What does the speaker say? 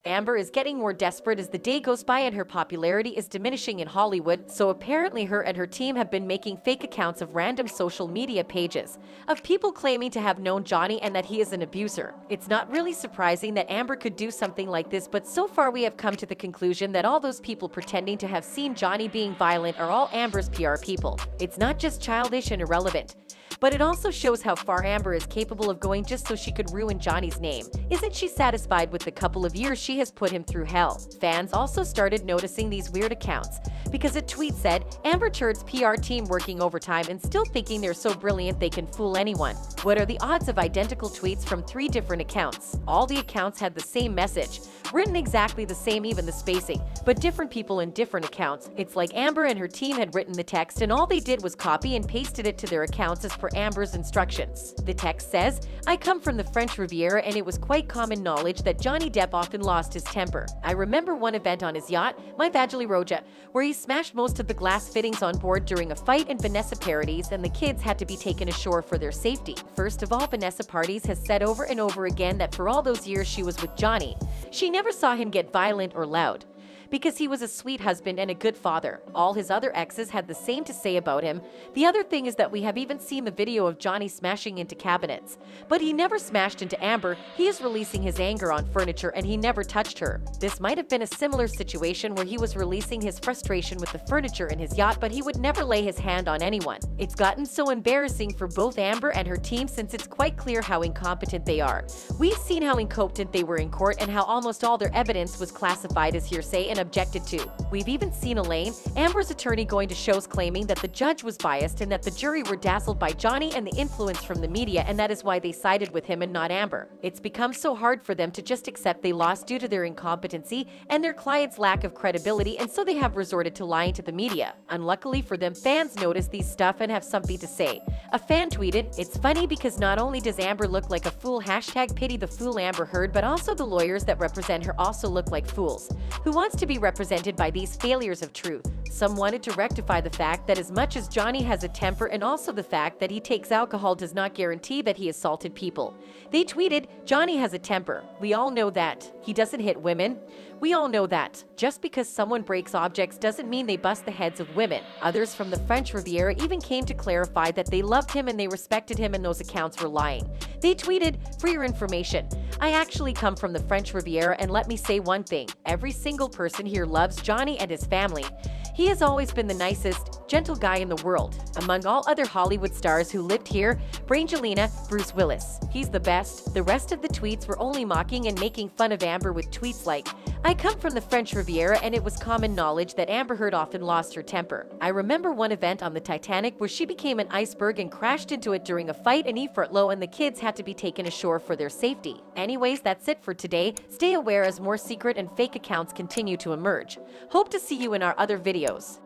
Amber is getting more desperate as the day goes by and her popularity is diminishing in Hollywood, so apparently her and her team have been making fake accounts of random social media pages of people claiming to have known Johnny and that he is an abuser. It's not really surprising that Amber could do something like this, but so far we have come to the conclusion that all those people pretending to have seen Johnny being violent are all Amber's PR people. It's not just childish and irrelevant, but it also shows how far Amber is capable of going just so she could ruin Johnny's name. Isn't she satisfied with the couple of years she has put him through hell? Fans also started noticing these weird accounts because a tweet said, Amber Heard's PR team working overtime and still thinking they're so brilliant they can fool anyone. What are the odds of identical tweets from 3 different accounts? All the accounts had the same message, written exactly the same, even the spacing, but different people in different accounts. It's like Amber and her team had written the text and all they did was copy and pasted it to their accounts as per Amber's instructions. The text says, I come from the French Riviera and it was quite common knowledge that Johnny Depp often lost his temper. I remember one event on his yacht, my Vagely Roja, where he smashed most of the glass fittings on board during a fight and Vanessa Paradis and the kids had to be taken ashore for their safety. First of all, Vanessa Paradis has said over and over again that for all those years she was with Johnny, she never saw him get violent or loud, because he was a sweet husband and a good father. All his other exes had the same to say about him. The other thing is that we have even seen the video of Johnny smashing into cabinets. But he never smashed into Amber. He is releasing his anger on furniture and he never touched her. This might have been a similar situation where he was releasing his frustration with the furniture in his yacht, but he would never lay his hand on anyone. It's gotten so embarrassing for both Amber and her team since it's quite clear how incompetent they are. We've seen how incompetent they were in court and how almost all their evidence was classified as hearsay and objected to. We've even seen Elaine, Amber's attorney, going to shows claiming that the judge was biased and that the jury were dazzled by Johnny and the influence from the media, and that is why they sided with him and not Amber. It's become so hard for them to just accept they lost due to their incompetency and their client's lack of credibility, and so they have resorted to lying to the media. Unluckily for them, fans notice these stuff and have something to say. A fan tweeted, it's funny because not only does Amber look like a fool, #pity the fool Amber Heard, but also the lawyers that represent her also look like fools. Who wants to be represented by these failures of truth? Some wanted to rectify the fact that as much as Johnny has a temper and also the fact that he takes alcohol does not guarantee that he assaulted people. They tweeted, Johnny has a temper. We all know that. He doesn't hit women. We all know that. Just because someone breaks objects doesn't mean they bust the heads of women. Others from the French Riviera even came to clarify that they loved him and they respected him and those accounts were lying. They tweeted, for your information, I actually come from the French Riviera and let me say one thing. Every single person here loves Johnny and his family. He has always been the nicest, gentle guy in the world. Among all other Hollywood stars who lived here, Brangelina, Bruce Willis. He's the best. The rest of the tweets were only mocking and making fun of Amber with tweets like, I come from the French Riviera and it was common knowledge that Amber Heard often lost her temper. I remember one event on the Titanic where she became an iceberg and crashed into it during a fight and he felt low and the kids had to be taken ashore for their safety. Anyways, that's it for today. Stay aware as more secret and fake accounts continue to emerge. Hope to see you in our other videos.